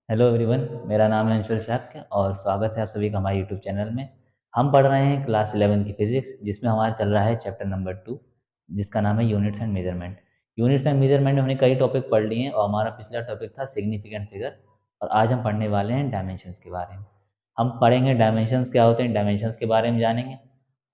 Hello everyone, मेरा नाम है अंशुल शाक्य और स्वागत है आप सभी का हमारे यूट्यूब चैनल में। हम पढ़ रहे हैं क्लास 11 की फिजिक्स, जिसमें हमारा चल रहा है चैप्टर नंबर 2, जिसका नाम है units and measurement. Units and measurement में हमने कई टॉपिक पढ़ लिए हैं और हमारा पिछला टॉपिक था सिग्निफिकेंट फिगर। और आज हम पढ़ने वाले हैं डायमेंशंस के बारे में। हम पढ़ेंगे डायमेंशंस क्या होते हैं, डायमेंशंस के बारे में जानेंगे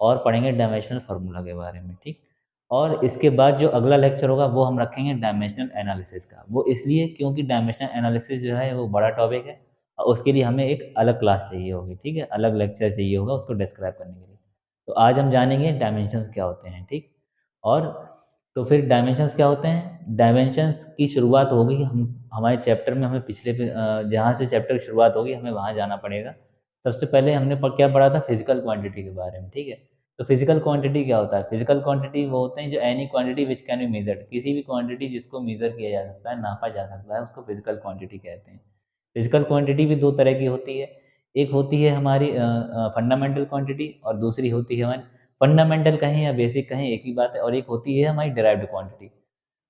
और पढ़ेंगे डायमेंशनल फार्मूला के बारे में। ठीक। और इसके बाद जो अगला लेक्चर होगा वो हम रखेंगे डायमेंशनल एनालिसिस का। वो इसलिए क्योंकि डायमेंशनल एनालिसिस जो है वो बड़ा टॉपिक है और उसके लिए हमें एक अलग क्लास चाहिए होगी। ठीक है, अलग लेक्चर चाहिए होगा उसको डिस्क्राइब करने के लिए। तो आज हम जानेंगे डायमेंशंस क्या होते हैं। ठीक। और तो फिर डायमेंशंस क्या होते हैं, डायमेंशंस की शुरुआत होगी हम हमारे चैप्टर में। हमें जहाँ से चैप्टर की शुरुआत होगी हमें वहाँ जाना पड़ेगा। सबसे पहले हमने क्या पढ़ा था, फिजिकल क्वांटिटी के बारे में। ठीक है। तो फिजिकल क्वांटिटी क्या होता है, फिजिकल क्वांटिटी वो होते हैं जो any quantity which can be measured, किसी भी क्वांटिटी जिसको मेजर किया जा सकता है, नापा जा सकता है, उसको फिजिकल क्वांटिटी कहते हैं। फिजिकल क्वांटिटी भी दो तरह की होती है। एक होती है हमारी फंडामेंटल क्वांटिटी और दूसरी होती है हमारी फंडामेंटल कहें या बेसिक कहें एक ही बात है। और एक होती है हमारी डिराइव्ड क्वांटिटी।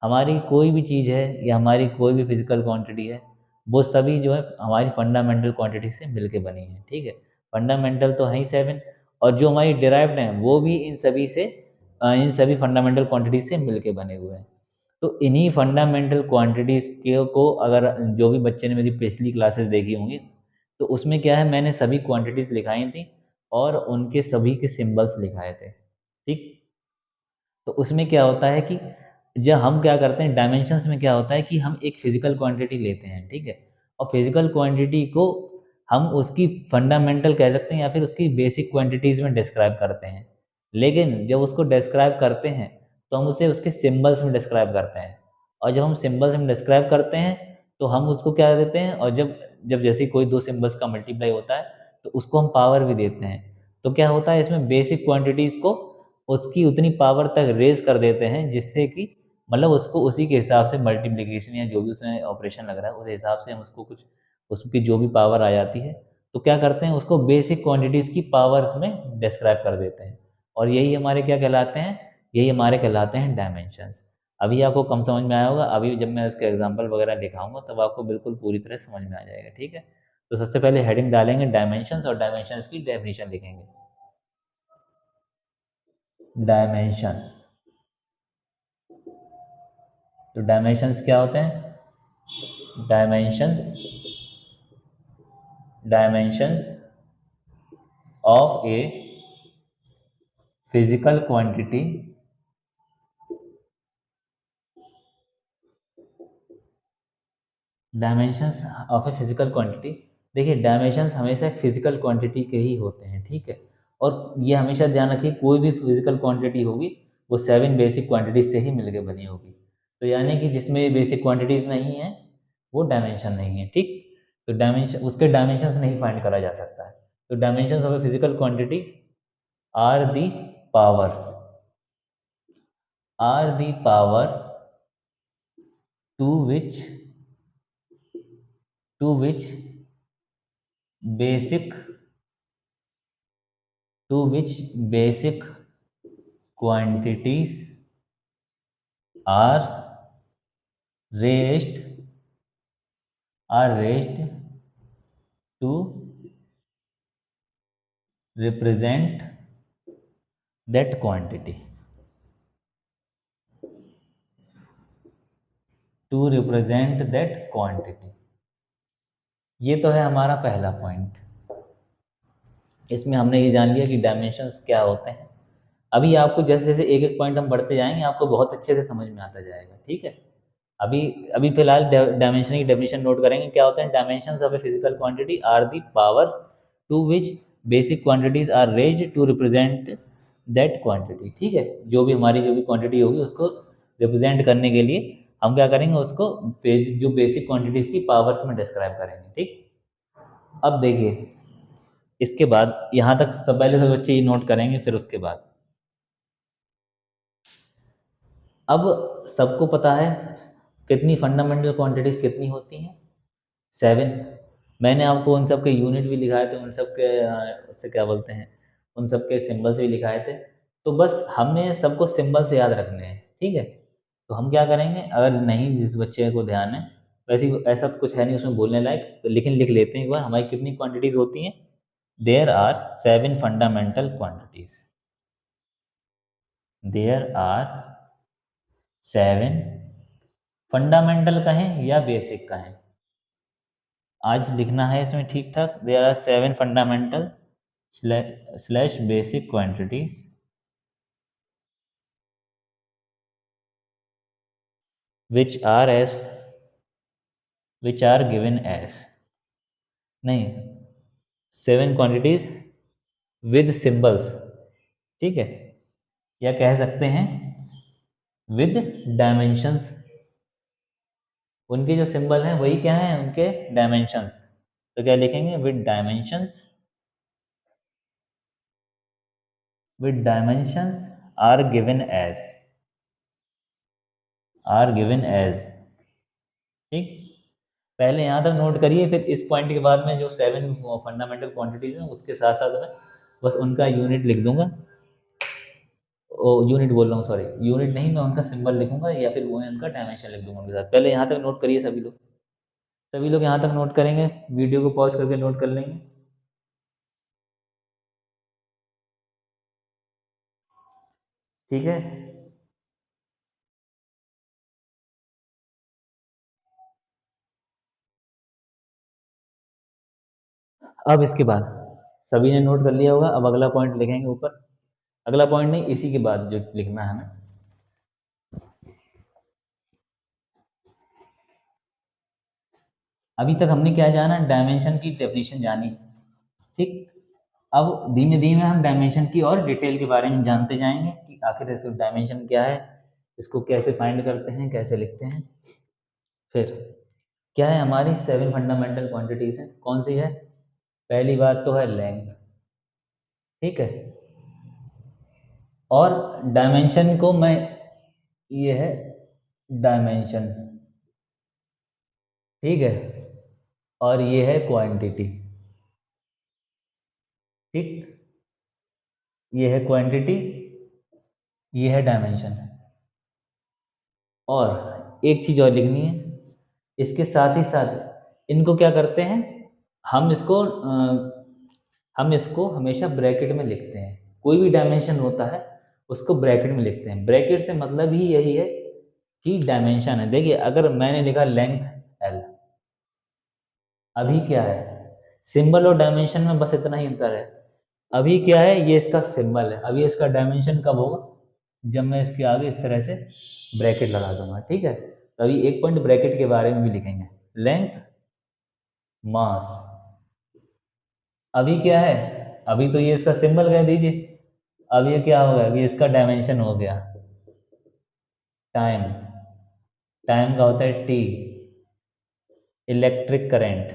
हमारी कोई भी चीज़ है या हमारी कोई भी फिजिकल क्वांटिटी है, वो सभी जो है हमारी फंडामेंटल क्वांटिटी से मिलके बनी है। ठीक है। फंडामेंटल तो है ही 7, और जो हमारी डिराइव्ड हैं वो भी इन सभी फंडामेंटल क्वांटिटी से मिलके बने हुए हैं। तो इन्हीं फंडामेंटल क्वांटिटीज़ के को अगर जो भी बच्चे ने मेरी पिछली क्लासेस देखी होंगी, तो उसमें क्या है, मैंने सभी क्वांटिटीज़ लिखाई थी और उनके सभी के सिंबल्स लिखाए थे। ठीक। तो उसमें क्या होता है कि जब हम क्या करते हैं, डायमेंशंस में क्या होता है कि हम एक फिजिकल क्वांटिटी लेते हैं। ठीक है। और फिजिकल क्वांटिटी को हम उसकी फंडामेंटल कह सकते हैं या फिर उसकी बेसिक क्वांटिटीज़ में डिस्क्राइब करते हैं। लेकिन जब उसको डिस्क्राइब करते हैं तो हम उसे उसके सिंबल्स में डिस्क्राइब करते हैं। और जब हम सिंबल्स में डिस्क्राइब करते हैं तो हम उसको क्या देते हैं, और जब जब जैसे कोई दो सिंबल्स का मल्टीप्लाई होता है तो उसको हम पावर भी देते हैं। तो क्या होता है, इसमें बेसिक क्वांटिटीज़ को उसकी उतनी पावर तक रेज़ कर देते हैं जिससे कि मतलब उसको उसी के हिसाब से मल्टीप्लिकेशन या जो भी उसमें ऑपरेशन लग रहा है उस हिसाब से हम उसको कुछ उसकी जो भी पावर आ जाती है, तो क्या करते हैं उसको बेसिक क्वांटिटीज़ की पावर्स में डिस्क्राइब कर देते हैं। और यही हमारे क्या कहलाते हैं, यही हमारे कहलाते हैं डायमेंशंस। अभी आपको कम समझ में आया होगा, अभी जब मैं उसके एग्जांपल वगैरह दिखाऊंगा तब आपको बिल्कुल पूरी तरह समझ में आ जाएगा। ठीक है। तो सबसे पहले हेडिंग डालेंगे डायमेंशंस और डायमेंशंस की डेफिनेशन लिखेंगे। डायमेंशंस। तो डायमेंशंस क्या होते हैं, dimensions dimensions of a physical quantity dimensions of a physical quantity. देखिए, डायमेंशंस हमेशा एक फिजिकल क्वांटिटी के ही होते हैं। ठीक है। और ये हमेशा ध्यान रखिए, कोई भी फिजिकल क्वांटिटी होगी वो 7 बेसिक क्वांटिटीज से ही मिलकर बनी होगी। तो यानी कि जिसमें बेसिक क्वांटिटीज नहीं है वो डायमेंशन नहीं है। ठीक। तो डायमेंशन उसके डायमेंशंस नहीं फाइंड करा जा सकता है। तो dimensions of a physical quantity are the powers are the powers to which to which basic to which basic quantities are raised to represent that quantity ये तो है हमारा पहला पॉइंट। इसमें हमने ये जान लिया कि डायमेंशंस क्या होते हैं। अभी आपको जैसे जैसे एक एक पॉइंट हम बढ़ते जाएंगे आपको बहुत अच्छे से समझ में आता जाएगा। ठीक है। अभी अभी फिलहाल डायमेंशन की डेफिनेशन नोट करेंगे। क्या होता है, dimensions of a physical quantity are the powers to which basic quantities are raised to represent that quantity. ठीक है। जो भी क्वांटिटी होगी उसको रिप्रेजेंट करने के लिए हम क्या करेंगे, उसको जो बेसिक क्वांटिटीज की पावर्स में डिस्क्राइब करेंगे। ठीक। अब देखिए, इसके बाद यहाँ तक सब पहले सब बच्चे ये नोट करेंगे, फिर उसके बाद अब सबको पता है कितनी फंडामेंटल क्वांटिटीज कितनी होती हैं, 7। मैंने आपको उन सब के यूनिट भी लिखाए थे, उन सब के उससे क्या बोलते हैं, उन सब के सिंबल्स भी लिखाए थे। तो बस हमें सबको सिंबल से याद रखने हैं। ठीक है। तो हम क्या करेंगे, अगर नहीं जिस बच्चे को ध्यान है वैसे ऐसा तो कुछ है नहीं उसमें बोलने लायक, तो लेकिन लिख लेते हैं एक बार हमारी कितनी क्वांटिटीज होती हैं। There are 7 fundamental quantities. There are 7 fundamental कहें या बेसिक कहें, आज लिखना है इसमें ठीक ठाक। There are 7 fundamental slash basic quantities which are as which are given as, नहीं, 7 क्वांटिटीज विद सिंबल्स, ठीक है, या कह सकते हैं विद डायमेंशंस। उनके जो सिंबल हैं वही क्या है, उनके डायमेंशंस। तो क्या लिखेंगे, with dimensions, with dimensions are given as, are given as, ठीक। पहले यहाँ तक नोट करिए, फिर इस पॉइंट के बाद में जो 7 फंडामेंटल क्वांटिटीज हैं उसके साथ साथ मैं बस उनका यूनिट लिख दूंगा। ओ यूनिट बोल रहा हूँ, सॉरी, यूनिट नहीं, मैं उनका सिंबल लिखूंगा या फिर वो उनका डायमेंशन लिख दूंगा उनके साथ। पहले यहाँ तक नोट करिए सभी लोग, सभी लोग यहाँ तक नोट करेंगे, वीडियो को पॉज करके नोट कर लेंगे। ठीक है। अब इसके बाद सभी ने नोट कर लिया होगा, अब अगला पॉइंट लिखेंगे ऊपर। अगला पॉइंट नहीं, इसी के बाद जो लिखना है हमें, अभी तक हमने क्या जाना, डायमेंशन की डेफिनेशन जानी, ठीक। अब धीमे धीमे हम डायमेंशन की और डिटेल के बारे में जानते जाएंगे कि आखिर इसका डायमेंशन क्या है, इसको कैसे फाइंड करते हैं, कैसे लिखते हैं। फिर क्या है, हमारी 7 फंडामेंटल क्वांटिटीज हैं, कौन सी है। पहली बात तो है लेंथ, ठीक है, और डायमेंशन को मैं, ये है डायमेंशन, ठीक है, और ये है क्वांटिटी, ठीक, ये है क्वांटिटी, ये है डायमेंशन। और एक चीज़ और लिखनी है, इसके साथ ही साथ इनको क्या करते हैं, हम इसको हम इसको हमेशा ब्रैकेट में लिखते हैं। कोई भी डायमेंशन होता है उसको ब्रैकेट में लिखते हैं। ब्रैकेट से मतलब ही यही है कि डायमेंशन है। देखिए अगर मैंने लिखा लेंथ एल, अभी क्या है, सिंबल और डायमेंशन में बस इतना ही अंतर है। अभी क्या है, ये इसका सिंबल है, अभी इसका डायमेंशन कब होगा, जब मैं इसके आगे इस तरह से ब्रैकेट लगा दूंगा, ठीक है। तो अभी एक पॉइंट ब्रैकेट के बारे में भी लिखेंगे, लेंथ मास। अभी क्या है, अभी तो ये इसका सिंबल कह दीजिए, अब ये क्या हो गया, अभी इसका डायमेंशन हो गया टाइम, टाइम का होता है T. Electric current,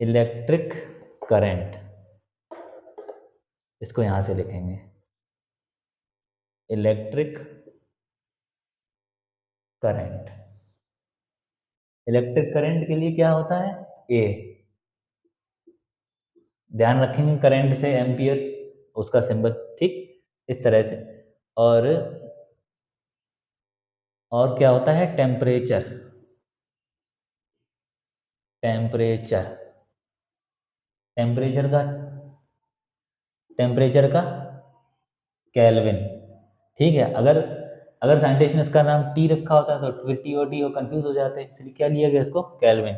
electric current, इसको यहां से लिखेंगे इलेक्ट्रिक करंट। इलेक्ट्रिक करंट के लिए क्या होता है, ए, ध्यान रखेंगे करंट से एम्पियर, उसका सिंबल, ठीक, इस तरह से। और और क्या होता है, टेम्परेचर, टेम्परेचर, टेम्परेचर का, टेम्परेचर का केल्विन, ठीक है। अगर अगर साइंटिस्ट ने इसका नाम टी रखा होता है तो फिर टी और टी और कंफ्यूज हो जाते हैं, इसलिए क्या लिया गया इसको, केल्विन।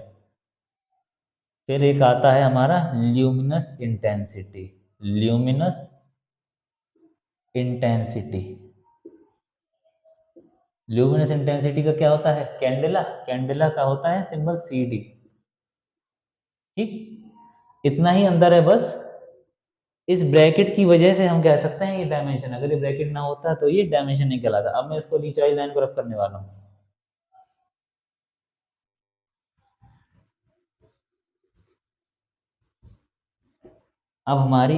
फिर एक आता है हमारा luminous intensity, luminous intensity. Luminous intensity का क्या होता है, कैंडेला, कैंडेला का होता है सिंबल सी डी, ठीक। इतना ही अंदर है बस, इस ब्रैकेट की वजह से हम कह सकते हैं ये डायमेंशन, अगर ये ब्रैकेट ना होता तो ये डायमेंशन नहीं कहलाता। अब मैं इसको नीचे वाली लाइन को रफ करने वाला हूँ। अब हमारी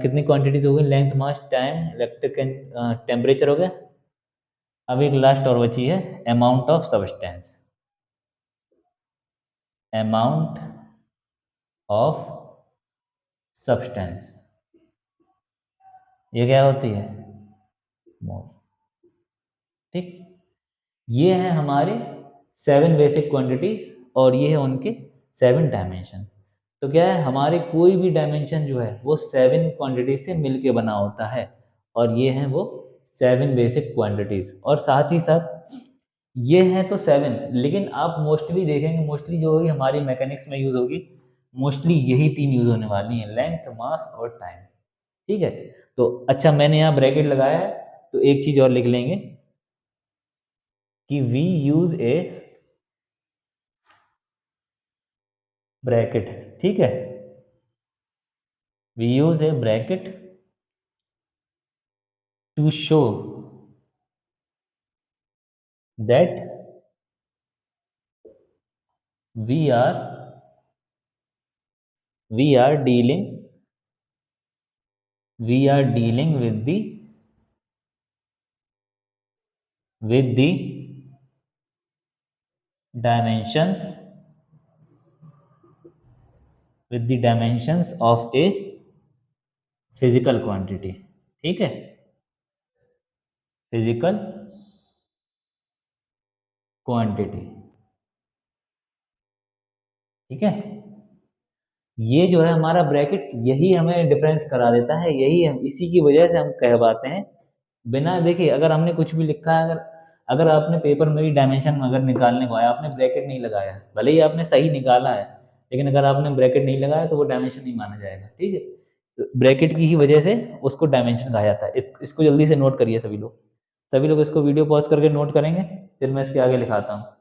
कितनी क्वांटिटीज हो गई, length mass time electric temperature हो गया। अब एक लास्ट और बची है, amount of substance, amount of substance, ये क्या होती है, मोल, ठीक। ये है हमारे 7 बेसिक क्वांटिटीज और ये है उनके 7 डायमेंशन। तो क्या है, हमारे कोई भी डायमेंशन जो है वो 7 क्वांटिटीज से मिलके बना होता है, और ये हैं वो 7 बेसिक क्वांटिटीज। और साथ ही साथ ये हैं तो 7, लेकिन आप मोस्टली देखेंगे, मोस्टली जो होगी हमारी मैकेनिक्स में यूज होगी, मोस्टली यही 3 यूज होने वाली हैं, लेंथ, मास और टाइम। ठीक है। तो अच्छा, मैंने यहाँ ब्रैकेट लगाया है, तो एक चीज और लिख लेंगे कि वी यूज ए ब्रैकेट। ठीक है, we use a bracket to show that we are we are dealing we are dealing with the dimensions of a physical quantity। ठीक है, फिजिकल क्वांटिटी। ठीक है, ये जो है हमारा ब्रैकेट, यही हमें डिफरेंस करा देता है, यही हम, इसी की वजह से हम कह पाते हैं, बिना देखिए अगर हमने कुछ भी लिखा है, अगर अगर आपने पेपर में भी डायमेंशन अगर निकालने को आया, आपने ब्रैकेट नहीं लगाया, भले ही आपने सही निकाला है, लेकिन अगर आपने ब्रैकेट नहीं लगाया तो वो डायमेंशन नहीं माना जाएगा। ठीक है, तो ब्रैकेट की ही वजह से उसको डायमेंशन कहा जाता है। इसको जल्दी से नोट करिए सभी लोग, सभी लोग इसको वीडियो पॉज करके नोट करेंगे, फिर मैं इसके आगे लिखाता हूँ।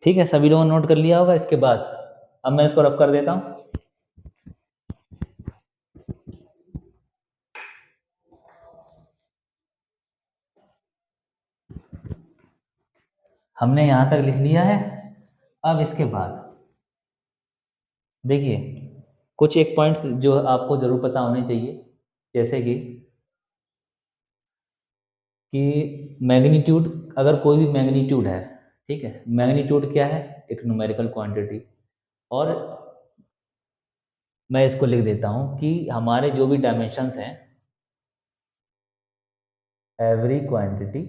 ठीक है, सभी लोगों ने नोट कर लिया होगा। इसके बाद अब मैं इसको रब कर देता हूँ। हमने यहाँ तक लिख लिया है। अब इसके बाद देखिए, कुछ एक पॉइंट्स जो आपको जरूर पता होने चाहिए, जैसे कि मैग्नीट्यूड, अगर कोई भी मैग्नीट्यूड है, ठीक है, मैग्नीट्यूड क्या है, एक न्यूमेरिकल क्वांटिटी। और मैं इसको लिख देता हूँ कि हमारे जो भी डायमेंशंस हैं, every quantity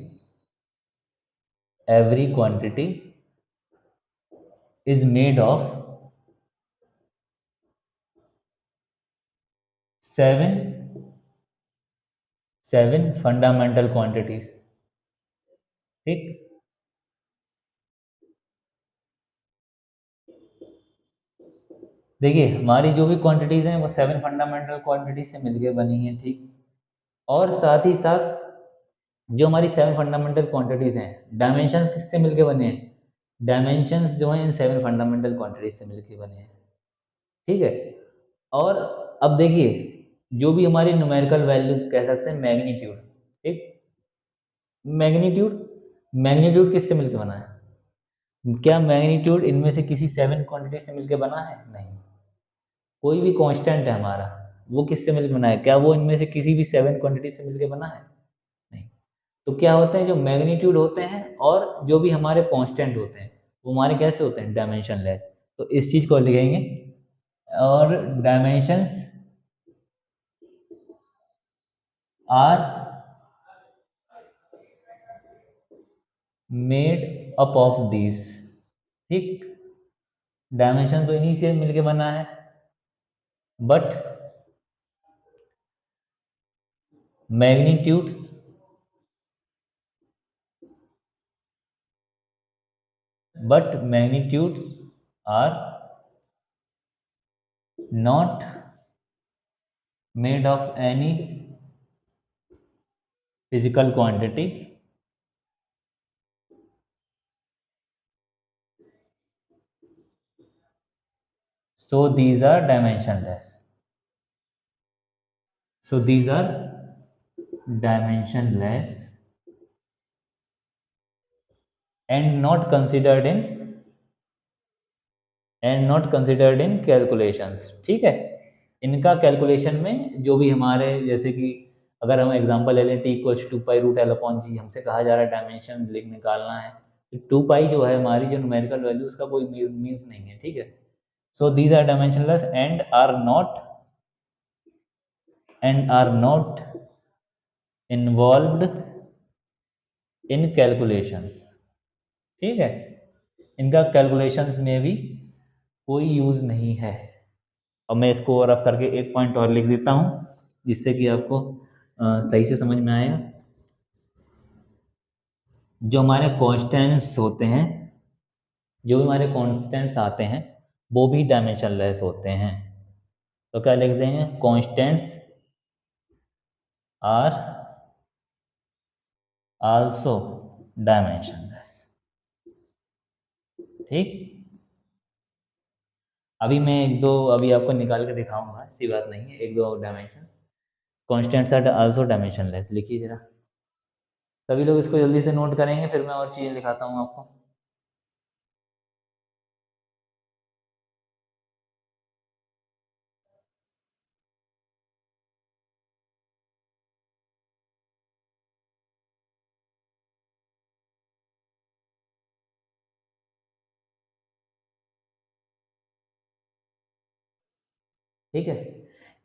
every quantity is made of 7 fundamental quantities. ठीक, देखिए हमारी जो भी क्वांटिटीज हैं वो 7 फंडामेंटल क्वांटिटीज से मिलकर बनी है। ठीक, और साथ ही साथ जो हमारी 7 फंडामेंटल क्वांटिटीज हैं, डायमेंशंस किससे मिलके बने हैं, डायमेंशंस जो हैं इन 7 फंडामेंटल क्वांटिटीज से मिलके बने हैं। ठीक है, और अब देखिए, जो भी हमारी न्यूमेरिकल वैल्यू कह सकते हैं, मैग्नीट्यूड। ठीक, मैग्नीट्यूड मैग्नीट्यूड किससे मिलके बना है, क्या मैग्नीट्यूड इनमें से किसी 7 क्वांटिटी से मिलके बना है? नहीं। कोई भी कांस्टेंट है हमारा, वो किससे मिलकर बना है, क्या वो इनमें से किसी भी 7 क्वांटिटी से मिलकर बना है? नहीं। तो क्या होते हैं, जो मैग्नीट्यूड होते हैं और जो भी हमारे कांस्टेंट होते हैं, वो हमारे कैसे होते हैं, डायमेंशनलेस। तो इस चीज को लिखेंगे, और dimensions are made up of these. ठीक, डायमेंशन तो इन्हीं से मिलके बना है, but magnitudes magnitudes are not made of any physical quantity, so these are dimensionless. So these are dimensionless and not considered in calculations। ठीक है, इनका कैलकुलेशन में जो भी हमारे, जैसे कि अगर हम एग्जांपल ले लें T equals to pi root l upon g, हमसे कहा जा रहा है डायमेंशन निकालना है, तो टू पाई जो है हमारी जो न्यूमेरिकल वैल्यू उसका कोई मीन्स नहीं है, ठीक है। So these are dimensionless and are not involved in calculations, ठीक है। इनका कैलकुलेशंस में भी कोई यूज नहीं है। अब मैं इसको रफ करके एक पॉइंट और लिख देता हूँ जिससे कि आपको सही से समझ में आएगा। जो हमारे कांस्टेंट्स होते हैं, जो भी हमारे कांस्टेंट्स आते हैं वो भी डायमेंशनलेस होते हैं। तो क्या लिख देंगे, कांस्टेंट्स आर आल्सो डायमेंशनलेस, ठीक। अभी मैं एक दो अभी आपको निकाल के दिखाऊंगा, ऐसी बात नहीं है, एक दो dimension constants are also dimensionless लिखिए जरा। सभी लोग इसको जल्दी से नोट करेंगे, फिर मैं और चीज़ें दिखाता हूँ आपको। ठीक है,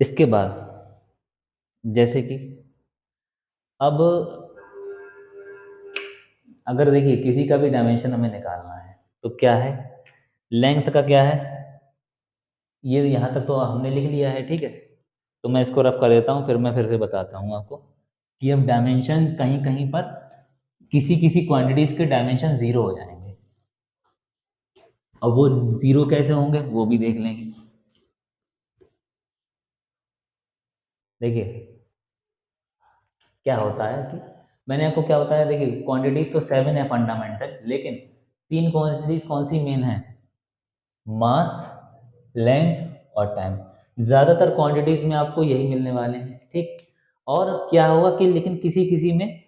इसके बाद जैसे कि अब अगर देखिए किसी का भी डायमेंशन हमें निकालना है तो क्या है, लेंथ का क्या है, ये यहाँ तक तो हमने लिख लिया है, ठीक है। तो मैं इसको रफ कर देता हूँ, फिर से बताता हूँ आपको कि अब डायमेंशन कहीं कहीं पर किसी किसी क्वांटिटीज के डायमेंशन जीरो हो जाएंगे। अब वो जीरो कैसे होंगे वो भी देख लेंगे। देखिए क्या होता है कि मैंने आपको क्या बताया, देखिए क्वांटिटीज तो 7 है फंडामेंटल, लेकिन तीन क्वांटिटीज कौन सी मेन है, मास, लेंथ और टाइम। ज़्यादातर क्वांटिटीज में आपको यही मिलने वाले हैं, ठीक। और क्या होगा कि लेकिन किसी किसी में,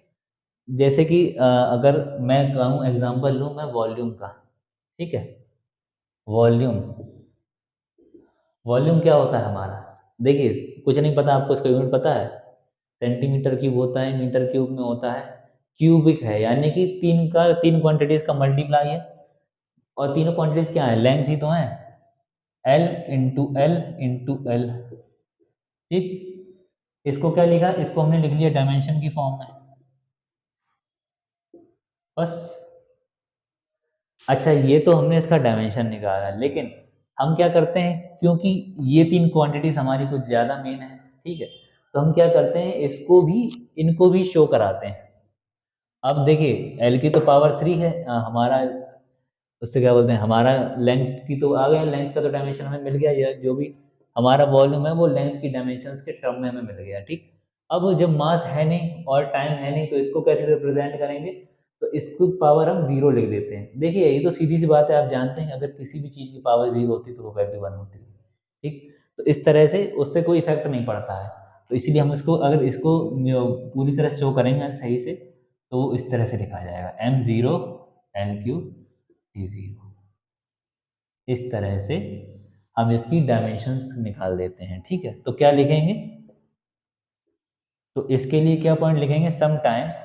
जैसे कि अगर मैं कहूँ एग्जांपल लूँ मैं वॉल्यूम का, ठीक है। वॉल्यूम, वॉल्यूम क्या होता है हमारा, देखिए कुछ नहीं पता आपको, इसका यूनिट पता है, सेंटीमीटर क्यूब होता है, मीटर क्यूब में होता है, क्यूबिक है, यानी कि तीन क्वांटिटीज का मल्टीप्लाई है। और तीनों क्वांटिटीज क्या है, लेंथ ही तो है, L into L into L, ठीक। इसको क्या लिखा, इसको हमने लिख लिया डायमेंशन की फॉर्म में, बस। अच्छा ये तो हमने इसका डायमेंशन निकाला, लेकिन हम क्या करते हैं, क्योंकि ये तीन क्वांटिटीज हमारी कुछ ज़्यादा मेन है, ठीक है, तो हम क्या करते हैं, इसको भी इनको भी शो कराते हैं। अब देखिए एल की तो पावर 3 है, हमारा उससे क्या बोलते हैं, हमारा लेंथ की तो आ गया, लेंथ का तो डायमेंशन हमें मिल गया, या जो भी हमारा वॉल्यूम है वो लेंथ की डायमेंशन के टर्म में हमें मिल गया, ठीक। अब जब मास है नहीं और टाइम है नहीं तो इसको कैसे रिप्रेजेंट करेंगे, तो इसको पावर हम जीरो लिख देते हैं। देखिए ये तो सीधी सी बात है, आप जानते हैं अगर किसी भी चीज़ की पावर जीरो होती है तो वो वैल्यू वन होती है, ठीक। तो इस तरह से उससे कोई इफेक्ट नहीं पड़ता है, तो इसीलिए हम इसको अगर इसको पूरी तरह शो करेंगे सही से, तो इस तरह से लिखा जाएगा M zero L Q T zero, इस तरह से हम इसकी डायमेंशंस निकाल देते हैं, ठीक है। तो क्या लिखेंगे, तो इसके लिए क्या पॉइंट लिखेंगे, समटाइम्स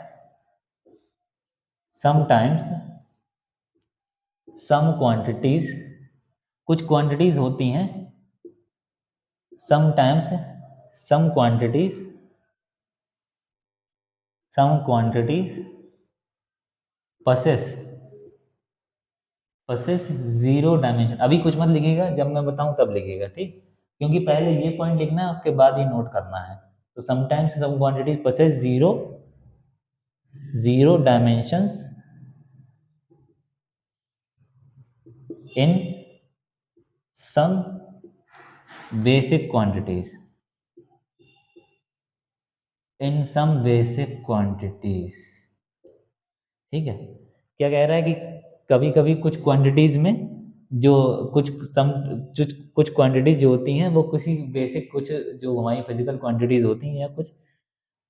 सम क्वांटिटीज, कुछ क्वांटिटीज होती हैं, sometimes some quantities some quantities possess possess zero dimension. अभी कुछ मत लिखिएगा, जब मैं बताऊं तब लिखिएगा, ठीक। क्योंकि पहले ये पॉइंट लिखना है उसके बाद ये नोट करना है। तो sometimes some quantities possess zero dimensions in some basic quantities, in some basic quantities, ठीक है। क्या कह रहा है कि कभी कभी कुछ क्वांटिटीज में जो कुछ सम कुछ क्वांटिटीज जो होती हैं वो किसी बेसिक, कुछ जो हमारी फिजिकल क्वांटिटीज होती हैं,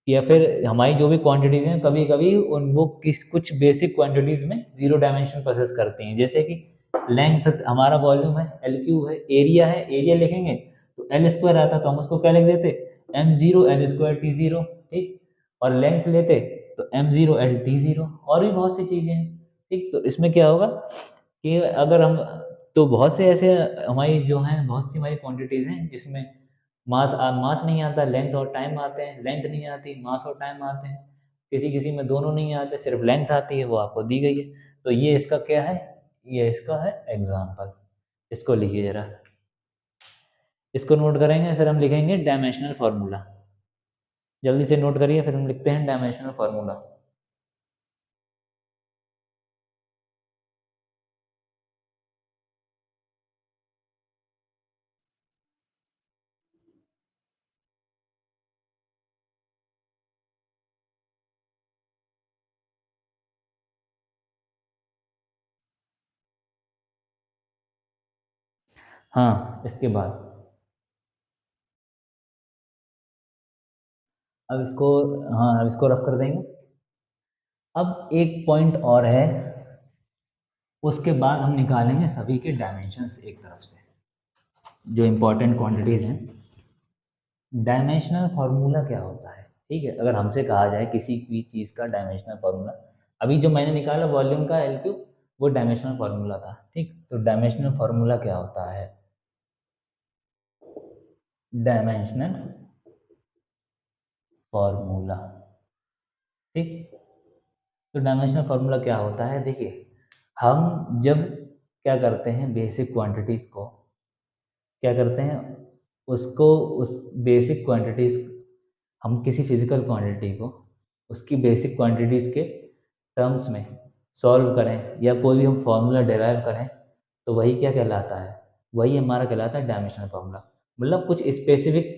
या फिर हमारी जो भी क्वांटिटीज हैं कभी कभी उन वो किस कुछ बेसिक क्वांटिटीज में जीरो डायमेंशन प्रोसेस करती हैं। जैसे कि लेंथ हमारा वॉल्यूम है, एल क्यूब है, एरिया लिखेंगे तो एल स्क्वायर आता, तो हम उसको क्या लिख देते, M zero L square T zero, ठीक, और लेंथ लेते तो m0 एल t0, और भी बहुत सी चीज़ें हैं, ठीक। तो इसमें क्या होगा कि अगर हम, तो बहुत से ऐसे हमारी जो हैं, बहुत सी हमारी क्वांटिटीज़ हैं जिसमें मास नहीं आता, लेंथ और टाइम आते हैं, लेंथ नहीं आती, मास और टाइम आते हैं, किसी किसी में दोनों नहीं आते, सिर्फ लेंथ आती है, वो आपको दी गई है। तो ये इसका क्या है, ये इसका है एग्जाम्पल। इसको लिखिए ज़रा, इसको नोट करेंगे, फिर हम लिखेंगे डायमेंशनल फार्मूला। जल्दी से नोट करिए, फिर हम लिखते हैं डायमेंशनल फार्मूला। हाँ, इसके बाद अब इसको, हाँ, अब इसको रफ कर देंगे। अब एक पॉइंट और है, उसके बाद हम निकालेंगे सभी के डायमेंशंस एक तरफ से, जो इम्पोर्टेंट क्वांटिटीज़ हैं। डायमेंशनल फार्मूला क्या होता है, ठीक है, अगर हमसे कहा जाए किसी भी चीज़ का डायमेंशनल फार्मूला, अभी जो मैंने निकाला वॉल्यूम का एल क्यूब, वो डायमेंशनल फार्मूला था, ठीक। तो डायमेंशनल फार्मूला क्या होता है, डायमेंशनल फार्मूला, ठीक। तो डायमेंशनल फार्मूला क्या होता है, देखिए, हम जब क्या करते हैं, बेसिक क्वांटिटीज़ को क्या करते हैं, उसको, उस बेसिक क्वांटिटीज़, हम किसी फिजिकल क्वांटिटी को उसकी बेसिक क्वांटिटीज़ के टर्म्स में सॉल्व करें, या कोई भी हम फार्मूला डिराइव करें, तो वही क्या कहलाता है, वही हमारा कहलाता है डायमेंशनल फार्मूला। मतलब कुछ स्पेसिफिक,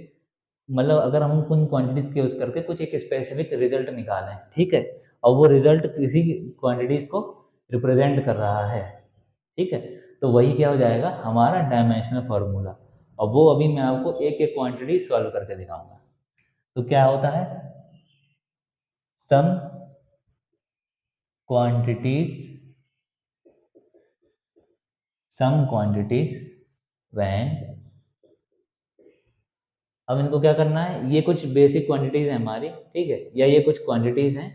मतलब अगर हम कुछ क्वांटिटीज़ के यूज़ करके कुछ एक स्पेसिफिक रिजल्ट निकालें, ठीक है, और वो रिजल्ट किसी क्वांटिटीज़ को रिप्रेजेंट कर रहा है, ठीक है, तो वही क्या हो जाएगा, हमारा डायमेंशनल फार्मूला। और वो अभी मैं आपको एक एक क्वांटिटी सॉल्व करके दिखाऊंगा। तो क्या होता है, सम क्वांटिटीज, सम क्वांटिटीज व्हेन, अब इनको क्या करना है, ये कुछ बेसिक क्वांटिटीज हैं हमारी, ठीक है, या ये कुछ क्वांटिटीज हैं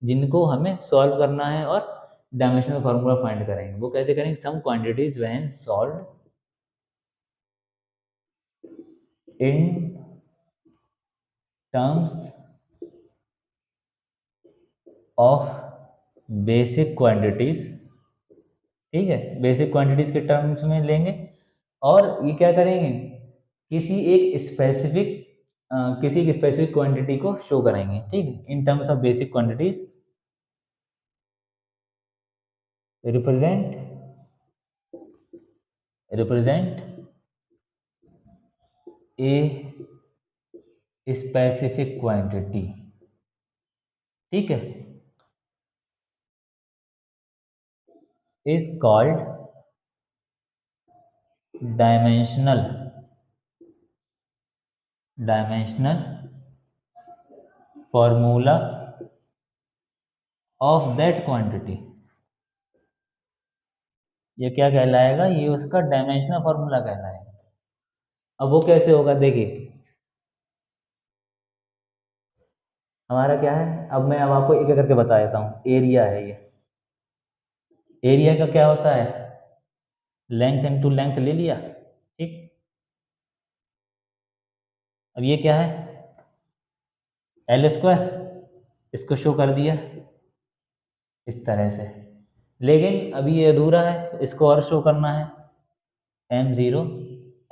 जिनको हमें सॉल्व करना है और डायमेंशनल फार्मूला फाइंड करेंगे। वो कैसे करेंगे, some quantities when solve in terms of basic quantities, ठीक है, बेसिक क्वांटिटीज के टर्म्स में लेंगे, और ये क्या करेंगे, किसी एक स्पेसिफिक, किसी एक स्पेसिफिक क्वांटिटी को शो करेंगे, ठीक है, इन terms of basic quantities, represent, represent a specific quantity, ठीक है, is called dimensional, dimensional formula of that quantity. ये क्या कहलाएगा, ये उसका डायमेंशनल फॉर्मूला कहलाएगा। अब वो कैसे होगा, देखिए, हमारा क्या है, अब आपको एक एक करके बता देता हूँ। एरिया है ये, एरिया का क्या होता है, लेंथ इंटू लेंथ ले लिया, ठीक। अब ये क्या है, एल स्क्वायर, इसको शो कर दिया इस तरह से। लेकिन अभी ये अधूरा है, इसको और शो करना है, m0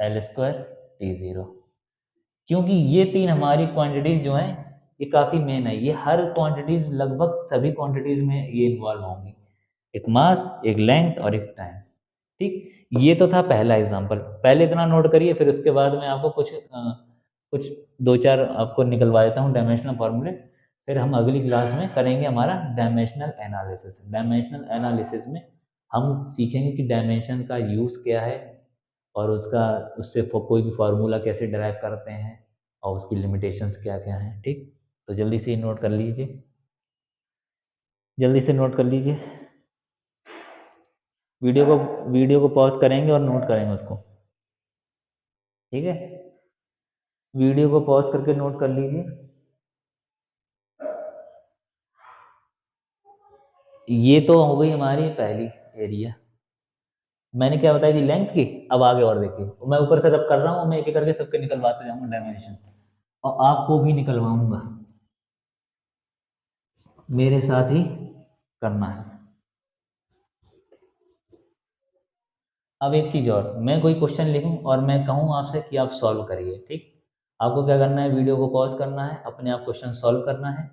एल स्क्वायर t0, क्योंकि ये तीन हमारी क्वांटिटीज जो हैं, ये काफ़ी मेन है, ये हर क्वांटिटीज, लगभग सभी क्वांटिटीज में ये इन्वॉल्व होंगी, एक मास, एक लेंथ और एक टाइम, ठीक। ये तो था पहला एग्जांपल, पहले इतना नोट करिए, फिर उसके बाद मैं आपको कुछ दो चार आपको निकलवा देता हूँ डायमेंशनल फार्मूले। फिर हम अगली क्लास में करेंगे हमारा डायमेंशनल एनालिसिस। डायमेंशनल एनालिसिस में हम सीखेंगे कि डायमेंशन का यूज़ क्या है, और उसका, उससे कोई भी फार्मूला कैसे डराइव करते हैं, और उसकी लिमिटेशंस क्या क्या हैं, ठीक। तो जल्दी से नोट कर लीजिए, जल्दी से नोट कर लीजिए, वीडियो को पॉज करेंगे और नोट करेंगे उसको, ठीक है, वीडियो को पॉज करके नोट कर लीजिए। ये तो हो गई हमारी पहली एरिया। मैंने क्या बताई थी, लेंथ की। अब आगे और देखिए, मैं ऊपर से रब कर रहा हूँ, मैं एक एक करके सबके निकलवाते जाऊंगा डायमेंशन, और आपको भी निकलवाऊंगा, मेरे साथ ही करना है। अब एक चीज़ और, मैं कोई क्वेश्चन लिखूं और मैं कहूँ आपसे कि आप सॉल्व करिए, ठीक। आपको क्या करना है, वीडियो को पॉज करना है, अपने आप क्वेश्चन सॉल्व करना है।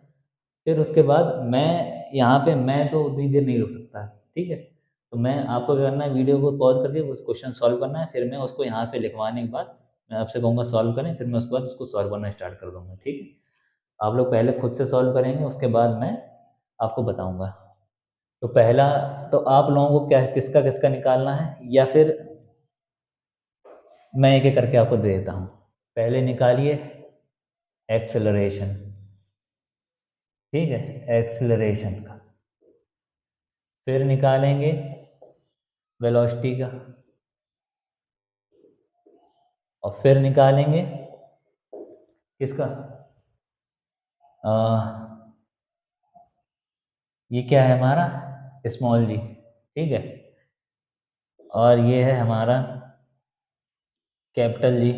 फिर उसके बाद मैं यहाँ पे, मैं तो उतनी देर नहीं रुक सकता, ठीक है। तो मैं, आपको क्या करना है, वीडियो को पॉज करके उस क्वेश्चन सॉल्व करना है, फिर मैं उसको यहाँ पे लिखवाने के बाद मैं आपसे कहूँगा सॉल्व करें, फिर मैं उसके बाद उसको सॉल्व करना स्टार्ट कर दूँगा, ठीक है। आप लोग पहले खुद से सॉल्व करेंगे, उसके बाद मैं आपको बताऊँगा। तो पहला, तो आप लोगों को क्या, किसका किसका निकालना है, या फिर मैं एक एक करके आपको दे देता हूँ। पहले निकालिए एक्सेलरेशन, ठीक है, एक्सेलरेशन का। फिर निकालेंगे वेलोसिटी का, और फिर निकालेंगे किसका, अ, ये क्या है हमारा, स्मॉल जी, ठीक है। और ये है हमारा कैपिटल जी,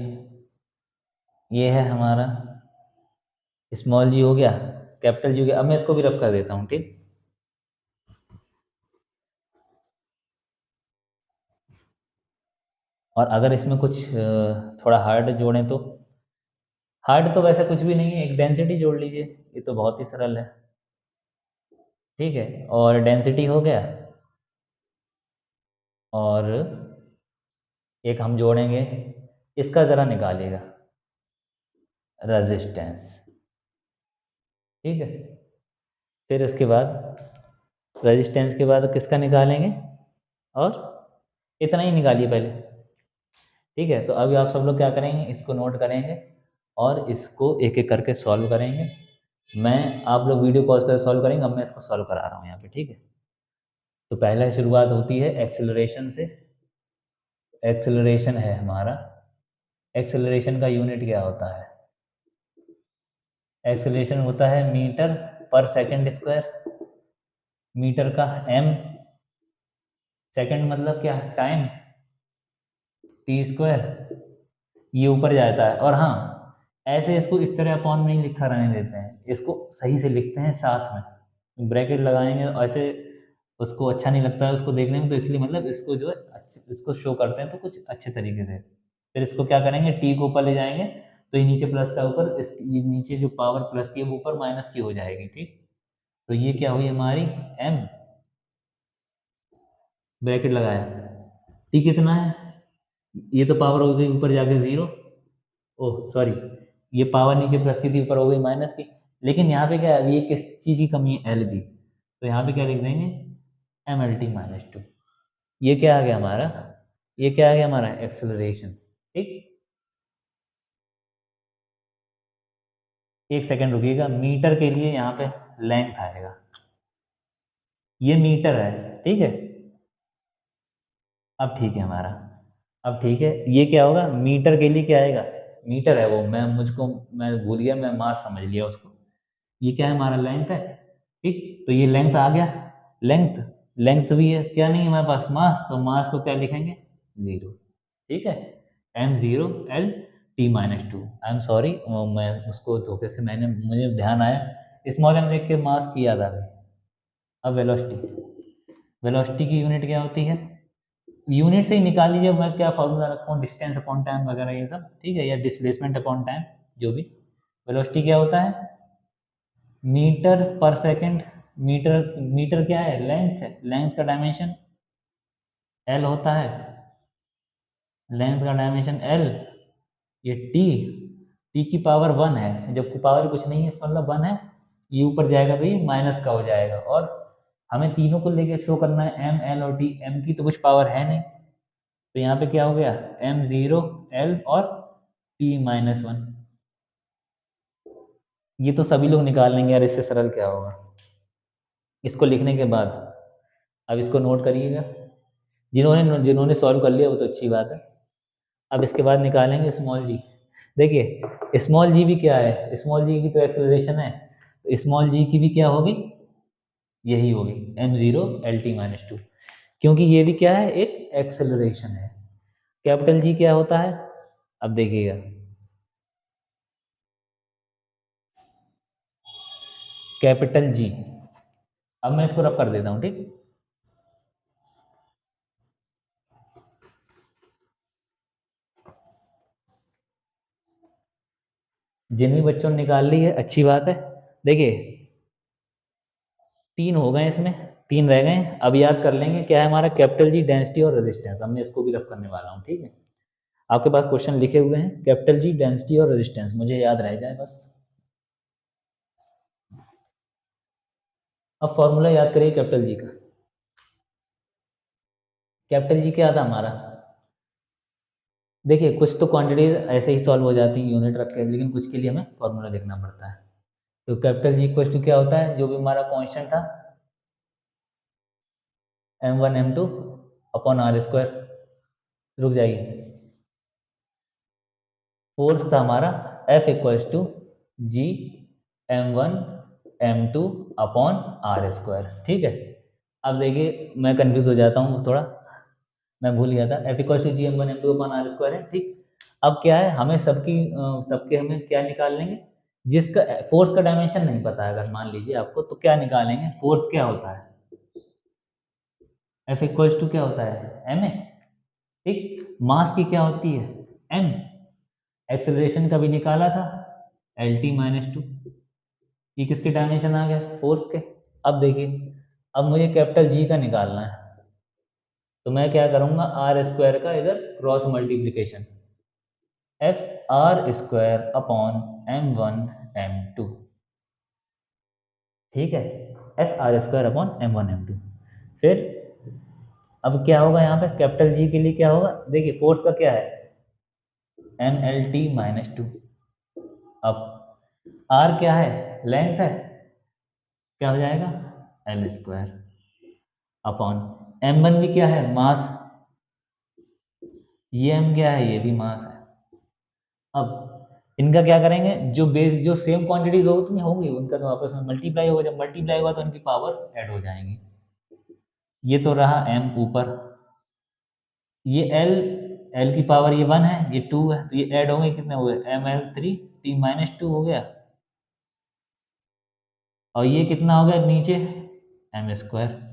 ये है हमारा स्मॉल जी, हो गया। कैपिटल जी हो गया। अब मैं इसको भी रफ कर देता हूँ, ठीक। और अगर इसमें कुछ थोड़ा हार्ड जोड़ें तो, हार्ड तो वैसे कुछ भी नहीं है, एक डेंसिटी जोड़ लीजिए, ये तो बहुत ही सरल है, ठीक है। और डेंसिटी हो गया, और एक हम जोड़ेंगे, इसका ज़रा निकालिएगा, रेजिस्टेंस, ठीक है। फिर इसके बाद, रेजिस्टेंस के बाद किसका निकालेंगे, और इतना ही निकालिए पहले, ठीक है। तो अभी आप सब लोग क्या करेंगे, इसको नोट करेंगे और इसको एक एक करके सॉल्व करेंगे। मैं, आप लोग वीडियो पॉज कर सॉल्व करेंगे, अब मैं इसको सॉल्व करा रहा हूँ यहाँ पे, ठीक है। तो पहला शुरुआत होती है एक्सेलरेशन से। एक्सेलरेशन है हमारा, एक्सेलरेशन का यूनिट क्या होता है, एक्सेलरेशन होता है मीटर पर सेकंड स्क्वायर। मीटर का एम, सेकंड मतलब क्या, टाइम, टी स्क्वायर, ये ऊपर जाता है। और हाँ, ऐसे इसको इस तरह अपॉन में नहीं लिखा रहने देते हैं, इसको सही से लिखते हैं साथ में, ब्रैकेट लगाएंगे ऐसे, उसको अच्छा नहीं लगता है उसको देखने में, तो इसलिए मतलब इसको जो है इसको शो करते हैं तो कुछ अच्छे तरीके से। फिर इसको क्या करेंगे, टी को ऊपर ले जाएंगे, तो ये नीचे प्लस का ऊपर, इस ये नीचे जो पावर प्लस की है वो ऊपर माइनस की हो जाएगी, ठीक। तो ये क्या हुई हमारी, एम, ब्रैकेट लगाया, टी कितना है, ये तो पावर हो गई ऊपर जाके ज़ीरो, ओह सॉरी, ये पावर नीचे प्लस की थी, ऊपर हो गई माइनस की। लेकिन यहाँ पे क्या है, ये किस चीज़ की कमी है, एल की, तो यहाँ पे क्या लिख देंगे, M L T minus two. ये क्या आ गया हमारा, ये क्या आ गया हमारा, एक्सेलरेशन, ठीक। एक सेकंड रुकिएगा, मीटर के लिए यहाँ पे लेंथ आएगा, ये मीटर है, ठीक है। अब ठीक है हमारा, अब ठीक है, ये क्या होगा, मीटर के लिए क्या आएगा, मीटर है वो, मैं भूल गया, मैं मास समझ लिया उसको। ये क्या है, हमारा लेंथ है, ठीक। तो ये लेंथ आ गया, लेंथ, लेंथ भी है, क्या नहीं है हमारे पास, मास, तो मास को क्या लिखेंगे, जीरो, ठीक है। M zero L T minus two, I am sorry, मैं उसको धोखे से, मैंने, मुझे ध्यान आया स्मॉल एम देख के मास की याद आ गई। अब वेलोसिटी, वेलोसिटी की यूनिट क्या होती है, यूनिट से ही निकाल लीजिए, मैं क्या फॉर्मूला रखा हूँ, डिस्टेंस अपॉन टाइम वगैरह ये सब, ठीक है, या डिस्प्लेसमेंट अपॉन टाइम, जो भी। वेलोसिटी क्या होता है, मीटर पर सेकंड, मीटर, मीटर क्या है, लेंथ है, लेंथ का डायमेंशन एल होता है, लेंथ का डायमेंशन एल। ये टी, टी की पावर वन है, जबकि पावर कुछ नहीं है, इसका मतलब वन है, ये ऊपर जाएगा तो ये माइनस का हो जाएगा। और हमें तीनों को लेके शो करना है, एम एल और टी, एम की तो कुछ पावर है नहीं, तो यहाँ पे क्या हो गया, एम जीरो एल और टी माइनस वन। ये तो सभी लोग निकाल लेंगे यार, इससे सरल क्या होगा। इसको लिखने के बाद अब इसको नोट करिएगा, जिन्होंने जिन्होंने सॉल्व कर लिया वो तो अच्छी बात है। अब इसके बाद निकालेंगे स्मॉल जी। देखिए स्मॉल जी भी क्या है, स्मॉल जी की तो एक्सेलरेशन है, तो स्मॉल जी की भी क्या होगी, यही होगी m0 Lt-2, क्योंकि ये भी क्या है, एक एक्सेलरेशन है। कैपिटल जी क्या होता है, अब देखिएगा, कैपिटल जी। अब मैं इसको रब कर देता हूँ, ठीक। जिन भी बच्चों ने निकाल ली है अच्छी बात है। देखिए 3 हो गए इसमें, 3 रह गए। अब याद कर लेंगे क्या है हमारा, कैपिटल जी, डेंसिटी और रेजिस्टेंस। अब मैं इसको भी रब करने वाला हूँ, ठीक है। आपके पास क्वेश्चन लिखे हुए हैं, कैपिटल जी, डेंसिटी और रेजिस्टेंस, मुझे याद रह जाए बस। अब फॉर्मूला याद करिए कैपिटल जी का। कैपिटल जी क्या था हमारा, देखिए कुछ तो क्वांटिटीज ऐसे ही सॉल्व हो जाती हैं यूनिट रख के, लेकिन कुछ के लिए हमें फॉर्मूला लिखना पड़ता है। तो कैपिटल जी इक्वल टू क्या होता है, जो भी हमारा कांस्टेंट था, m1 m2 upon R square. रुक जाइए, फोर्स था हमारा F equals to G m1 m2 upon R square, ठीक है। अब देखिए मैं कंफ्यूज हो जाता हूँ थोड़ा, मैं भूल गया था, F equals to G m1 m2 upon R square है, ठीक। अब क्या है, हमें सबके हमें क्या निकाल लेंगे, जिसका फोर्स का डायमेंशन नहीं पता है अगर मान लीजिए आपको, तो क्या निकालेंगे, फोर्स क्या होता है, F इक्वल्स टू क्या होता है ma, ठीक। मास की क्या होती है m, एक्सेलरेशन का भी निकाला था Lt-2, ये किसके डायमेंशन आ गया, फोर्स के। अब देखिए, अब मुझे कैपिटल जी का निकालना है, तो मैं क्या करूंगा, आर स्क्वायर का इधर cross multiplication, F R square upon m1 m2, ठीक है। F R square upon m1 m2। फिर अब क्या होगा यहाँ पे, कैपिटल जी के लिए क्या होगा, देखिए फोर्स का क्या है, Nlt-2। अब आर क्या है, लेंथ है, क्या हो जाएगा, एल स्क्वायर अपॉन m1 भी क्या है, मास, ये m क्या है, ये भी मास है। अब इनका क्या करेंगे, जो बेस जो सेम क्वांटिटीज होती होंगी उनका तो आपस में मल्टीप्लाई होगा, जब मल्टीप्लाई होगा तो उनकी पावर्स ऐड हो जाएंगी। ये तो रहा m ऊपर, ये l, l की पावर ये 1 है, ये 2 है, तो ये ऐड होंगे, कितने हुए, ml3t-2 हो गया, और ये कितना हो गया नीचे, m स्क्वायर।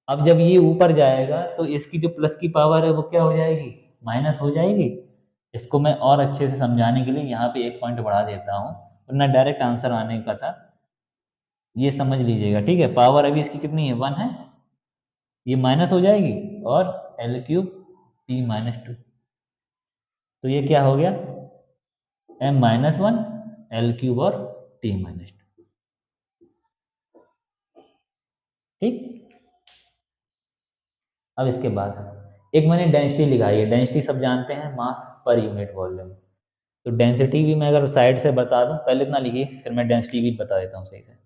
अब जब ये ऊपर जाएगा तो इसकी जो प्लस की पावर है वो क्या हो जाएगी, माइनस हो जाएगी। इसको मैं और अच्छे से समझाने के लिए यहाँ पे एक पॉइंट बढ़ा देता हूँ, वरना डायरेक्ट आंसर आने का था, ये समझ लीजिएगा, ठीक है। पावर अभी इसकी कितनी है, 1 है, ये माइनस हो जाएगी, और L3t-2, तो ये क्या हो गया, m-1 L3 और t-2, ठीक। अब इसके बाद एक मैंने डेंसिटी लिखाई है, डेंसिटी सब जानते हैं, मास पर यूनिट वॉल्यूम। तो डेंसिटी भी मैं अगर साइड से बता दूं, पहले इतना लिखिए, फिर मैं डेंसिटी भी बता देता हूँ सही से,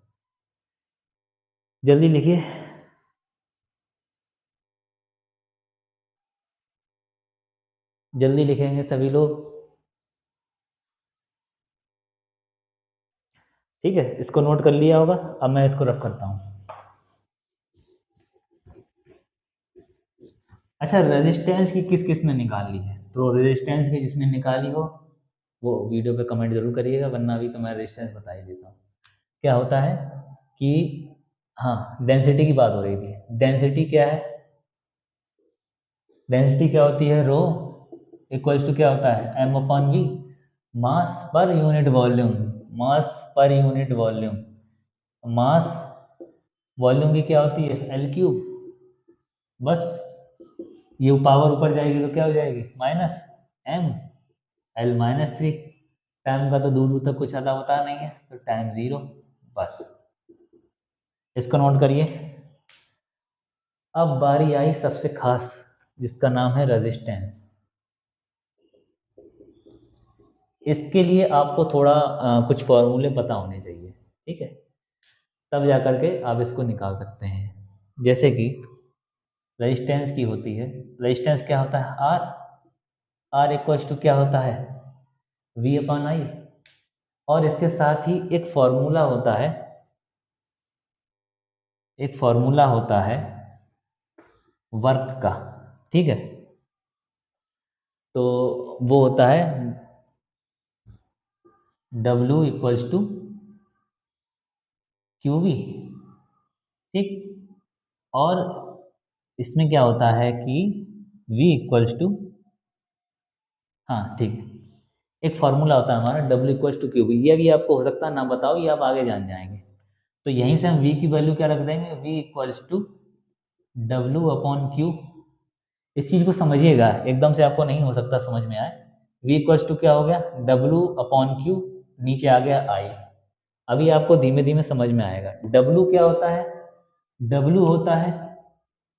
जल्दी लिखिए। जल्दी लिखेंगे सभी लोग, ठीक है। इसको नोट कर लिया होगा, अब मैं इसको रख करता हूँ। अच्छा, रेजिस्टेंस की किस किस ने निकाल ली है, तो रेजिस्टेंस की जिसने निकाली हो वो वीडियो पे कमेंट जरूर करिएगा, वरना अभी तो मैं रेजिस्टेंस बता ही देता हूँ। क्या होता है कि, हाँ डेंसिटी की बात हो रही थी, डेंसिटी क्या है, डेंसिटी क्या होती है, रो इक्वल्स टू क्या होता है, m upon we, mass per unit volume, mass per unit volume, mass volume की क्या होती है, एल क्यूब, बस ये पावर ऊपर जाएगी तो क्या हो जाएगी, माइनस m L-3। टाइम का तो दूर दूर तक कुछ अता होता नहीं है, तो टाइम 0, बस इसको नोट करिए। अब बारी आई सबसे खास, जिसका नाम है रेजिस्टेंस। इसके लिए आपको थोड़ा कुछ फॉर्मूले पता होने चाहिए, ठीक है, तब जा करके आप इसको निकाल सकते हैं। जैसे कि रेजिस्टेंस की होती है, रेजिस्टेंस क्या होता है, आर, आर इक्वल्स टू क्या होता है, वी अपॉन आई, और इसके साथ ही एक फॉर्मूला होता है, एक फॉर्मूला होता है वर्क का, ठीक है। तो वो होता है W equals to Q V, ठीक। और इसमें क्या होता है कि V इक्वल्स टू, हाँ ठीक, एक फार्मूला होता है हमारा W equals to Q V. ये भी आपको हो सकता है ना बताओ, ये आप आगे जान जाएंगे। तो यहीं से हम V की वैल्यू क्या रख देंगे, V equals to W upon Q. इस चीज़ को समझिएगा, एकदम से आपको नहीं हो सकता समझ में आए। V इक्वल्स टू क्या हो गया, W अपॉन क्यू, नीचे आ गया I। अभी आपको धीमे धीमे समझ में आएगा। W क्या होता है, W होता है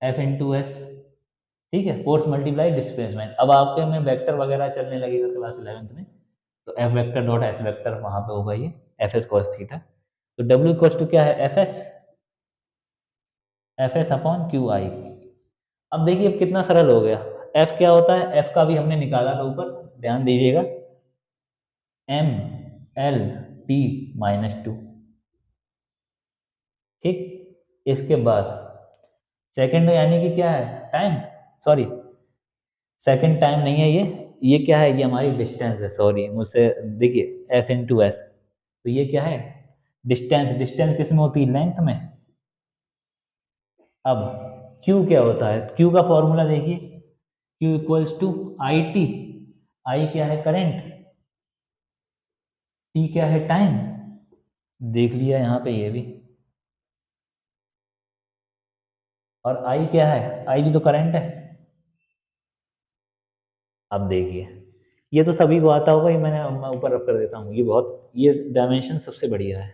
F इंटू एस, ठीक है, फोर्स मल्टीप्लाई डिस्प्लेसमेंट। अब आपके में वेक्टर वगैरह चलने लगेगा क्लास 11th में, तो F vector dot S vector वहाँ पे होगा ये एफ एस कॉस थीटा। तो W इक्वल्स टू क्या है, F S upon Q I. अब देखिए अब कितना सरल हो गया। F क्या होता है, F का भी हमने निकाला था ऊपर, ध्यान दीजिएगा, M L T minus two, ठीक। इसके बाद सेकंड यानी कि क्या है, टाइम, सॉरी सेकंड टाइम नहीं है ये क्या है, ये हमारी डिस्टेंस है, सॉरी मुझसे, देखिए एफ इंटू एस, तो ये क्या है, डिस्टेंस। डिस्टेंस किस में होती है, लेंथ में। अब Q क्या होता है, Q का फॉर्मूला देखिए, Q equals to I T. I क्या है, करंट, टी क्या है, टाइम। देख लिया यहाँ पे ये भी। और आई क्या है, आई भी तो करंट है। अब देखिए, ये तो सभी को आता होगा, ये मैं ऊपर रख कर देता हूँ, ये बहुत, ये डायमेंशन सबसे बढ़िया है।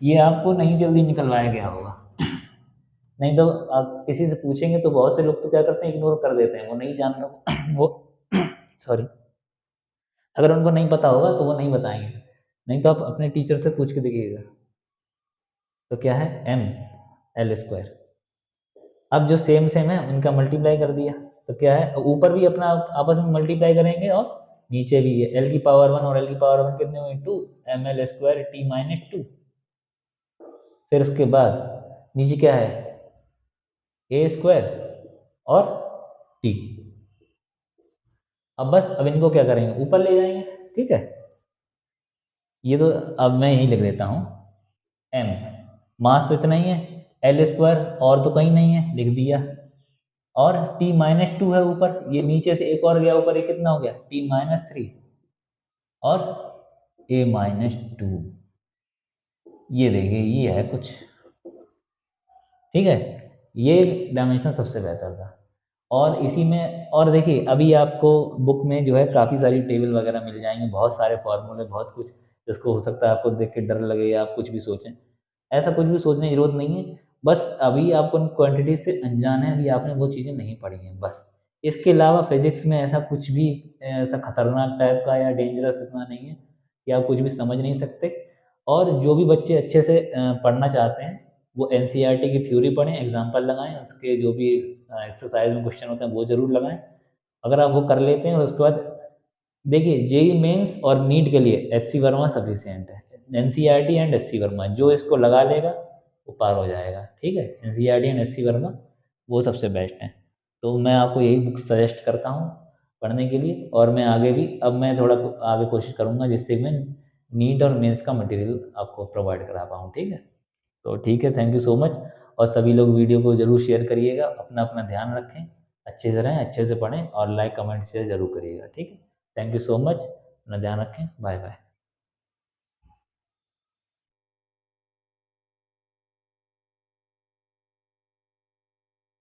ये आपको नहीं जल्दी निकलवाया गया होगा। नहीं तो आप किसी से पूछेंगे तो बहुत से लोग तो क्या करते हैं, इग्नोर कर देते हैं, वो नहीं जानना वो सॉरी, अगर उनको नहीं पता होगा तो वो नहीं बताएंगे। नहीं तो आप अपने टीचर से पूछ के देखिएगा। तो क्या है, एम एल स्क्वायर। अब जो सेम सेम है उनका मल्टीप्लाई कर दिया, तो क्या है, ऊपर भी अपना आपस में मल्टीप्लाई करेंगे और नीचे भी है, एल की पावर वन और एल की पावर वन कितने हुए, two, M L square T minus two. फिर उसके बाद नीचे क्या है, ए स्क्वायर और टी। अब बस अब इनको क्या करेंगे, ऊपर ले जाएंगे, ठीक है। ये तो अब मैं यही लिख देता हूँ, एम, मास तो इतना ही है, एल स्क्वायर और तो कहीं नहीं है, लिख दिया, और टी माइनस टू है ऊपर, ये नीचे से एक और गया ऊपर, ये कितना हो गया, टी माइनस थ्री और ए माइनस टू। ये देखिए ये है कुछ, ठीक है। ये डायमेंशन सबसे बेहतर था। और इसी में और देखिए अभी आपको बुक में जो है काफ़ी सारी टेबल वगैरह मिल जाएंगे, बहुत सारे फॉर्मूले, बहुत कुछ, जिसको हो सकता है आपको देख के डर लगे या आप कुछ भी सोचें। ऐसा कुछ भी सोचने की जरूरत नहीं है। बस अभी आपको उन क्वांटिटी से अनजान है, अभी आपने वो चीज़ें नहीं पढ़ी हैं बस। इसके अलावा फिजिक्स में ऐसा कुछ भी ऐसा खतरनाक टाइप का या डेंजरस इतना नहीं है कि आप कुछ भी समझ नहीं सकते। और जो भी बच्चे अच्छे से पढ़ना चाहते हैं वो एनसीईआरटी की थ्योरी पढ़ें, एग्जाम्पल लगाएं, उसके जो भी एक्सरसाइज में क्वेश्चन होते हैं वो जरूर लगाएं। अगर आप वो कर लेते हैं और उसके बाद देखिए जेई मेंस और नीट के लिए एससी वर्मा सफिशियंट है। एनसीईआरटी एंड एससी वर्मा जो इसको लगा लेगा वो पार हो जाएगा, ठीक है। एनसीईआरटी एंड एससी वर्मा वो सबसे बेस्ट है। तो मैं आपको यही बुक सजेस्ट करता हूँ पढ़ने के लिए। और मैं आगे भी अब मैं थोड़ा आगे कोशिश करूँगा जिससे मैं नीट और मेंस का मटेरियल आपको प्रोवाइड करा पाऊँ, ठीक है। तो ठीक है, थैंक यू सो मच। और सभी लोग वीडियो को ज़रूर शेयर करिएगा, अपना अपना ध्यान रखें, अच्छे से रहें, अच्छे से पढ़ें और लाइक कमेंट शेयर ज़रूर करिएगा, ठीक है। थैंक यू सो मच, अपना ध्यान रखें, बाय बाय।